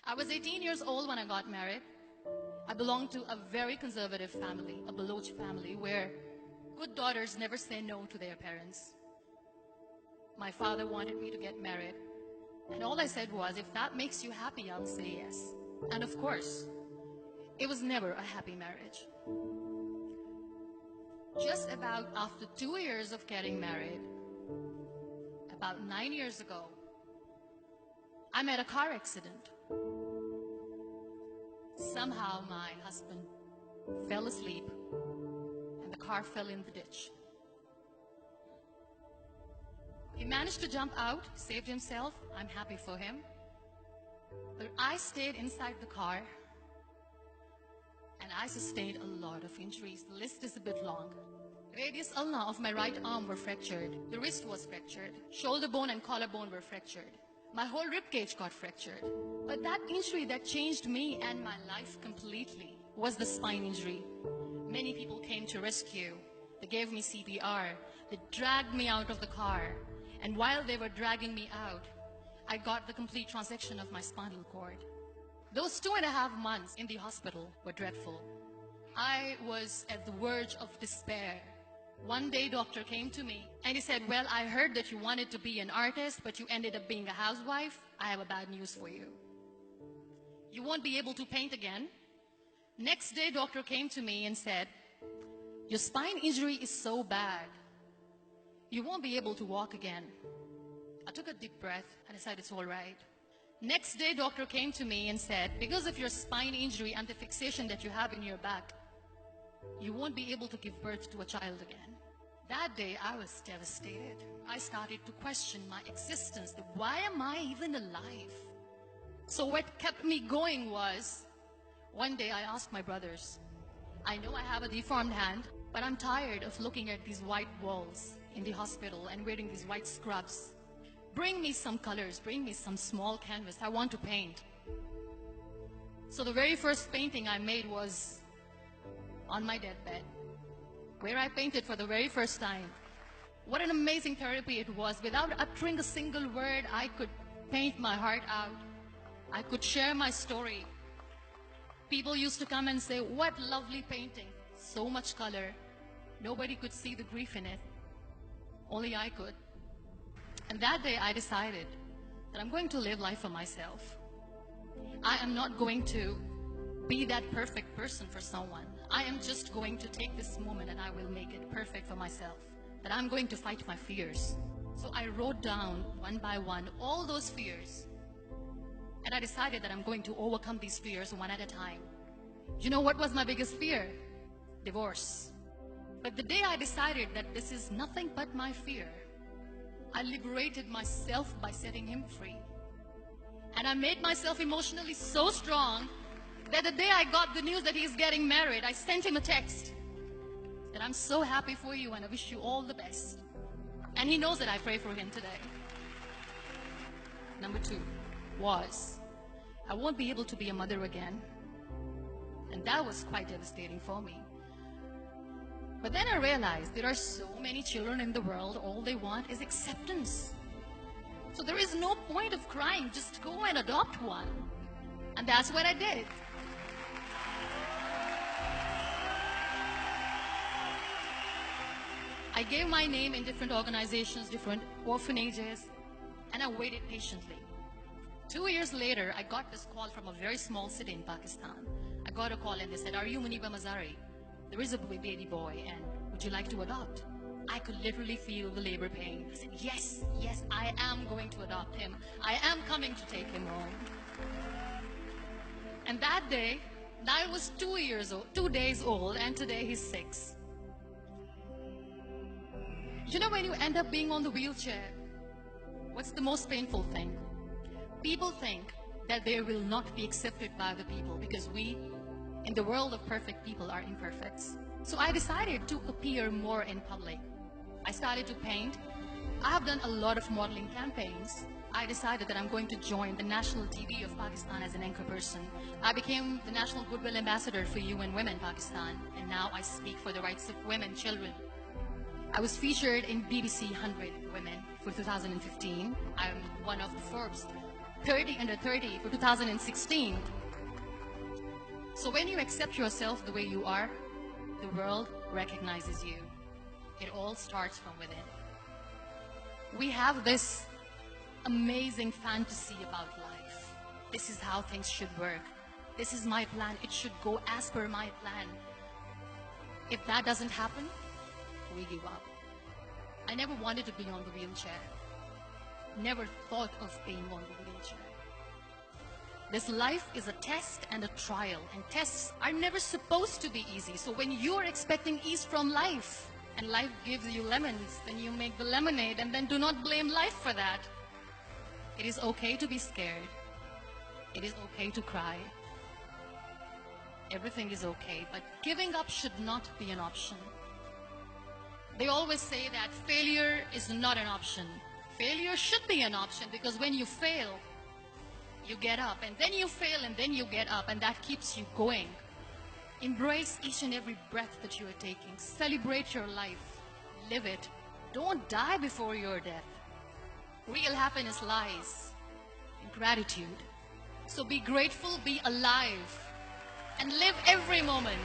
I was 18 years old when I got married. I belonged to a very conservative family, a Baloch family, where good daughters never say no to their parents. My father wanted me to get married, and all I said was, if that makes you happy, I'll say yes. And of course, it was never a happy marriage. Just about after 2 years of getting married, about 9 years ago, I met a car accident. Somehow my husband fell asleep and the car fell in the ditch. He managed to jump out, saved himself. I'm happy for him. But I stayed inside the car and I sustained a lot of injuries. The list is a bit long. Radius ulna of my right arm were fractured. The wrist was fractured. Shoulder bone and collarbone were fractured. My whole rib cage got fractured. But that injury that changed me and my life completely was the spine injury. Many people came to rescue. They gave me CPR. They dragged me out of the car. And while they were dragging me out, I got the complete transection of my spinal cord. Those 2.5 months in the hospital were dreadful. I was at the verge of despair. One day, doctor came to me and he said, well, I heard that you wanted to be an artist, but you ended up being a housewife. I have a bad news for you. You won't be able to paint again. Next day, doctor came to me and said, your spine injury is so bad, you won't be able to walk again. I took a deep breath and I said, it's all right. Next day, doctor came to me and said, because of your spine injury and the fixation that you have in your back, you won't be able to give birth to a child again. That day, I was devastated. I started to question my existence. Why am I even alive? So what kept me going was, one day I asked my brothers, I know I have a deformed hand, but I'm tired of looking at these white walls in the hospital and wearing these white scrubs. Bring me some colors, bring me some small canvas. I want to paint. So the very first painting I made was on my deathbed, where I painted for the very first time. What an amazing therapy it was. Without uttering a single word, I could paint my heart out. I could share my story. People used to come and say, what lovely painting. So much color. Nobody could see the grief in it. Only I could. And that day I decided that I'm going to live life for myself. I am not going to be that perfect person for someone. I am just going to take this moment and I will make it perfect for myself. That I'm going to fight my fears. So I wrote down one by one all those fears. And I decided that I'm going to overcome these fears one at a time. You know what was my biggest fear? Divorce. But the day I decided that this is nothing but my fear, I liberated myself by setting him free. And I made myself emotionally so strong that the day I got the news that he's getting married, I sent him a text that I'm so happy for you and I wish you all the best. And he knows that I pray for him today. Number 2 was, I won't be able to be a mother again. And that was quite devastating for me. But then I realized there are so many children in the world, all they want is acceptance. So there is no point of crying, just go and adopt one. And that's what I did. I gave my name in different organizations, different orphanages, and I waited patiently. 2 years later, I got this call from a very small city in Pakistan. I got a call and they said, are you Muniba Mazari? There is a baby boy and would you like to adopt? I could literally feel the labor pain. I said, yes, yes, I am going to adopt him. I am coming to take him home. And that day, I was 2 days old, and today he's 6. You know, when you end up being on the wheelchair, what's the most painful thing? People think that they will not be accepted by the people because we, in the world of perfect people, are imperfects. So I decided to appear more in public. I started to paint. I have done a lot of modeling campaigns. I decided that I'm going to join the national TV of Pakistan as an anchor person. I became the National Goodwill Ambassador for UN Women Pakistan, and now I speak for the rights of women, children. I was featured in BBC 100 Women for 2015. I'm one of the Forbes 30 under 30 for 2016. So when you accept yourself the way you are, the world recognizes you. It all starts from within. We have this amazing fantasy about life. This is how things should work. This is my plan. It should go as per my plan. If that doesn't happen, we give up. I never wanted to be on the wheelchair. Never thought of being on the wheelchair. This life is a test and a trial, and tests are never supposed to be easy. So when you're expecting ease from life, and life gives you lemons, then you make the lemonade, and then do not blame life for that. It is okay to be scared. It is okay to cry. Everything is okay, but giving up should not be an option. They always say that failure is not an option. Failure should be an option, because when you fail, you get up, and then you fail, and then you get up, and that keeps you going. Embrace each and every breath that you are taking. Celebrate your life. Live it. Don't die before your death. Real happiness lies in gratitude. So be grateful, be alive, and live every moment.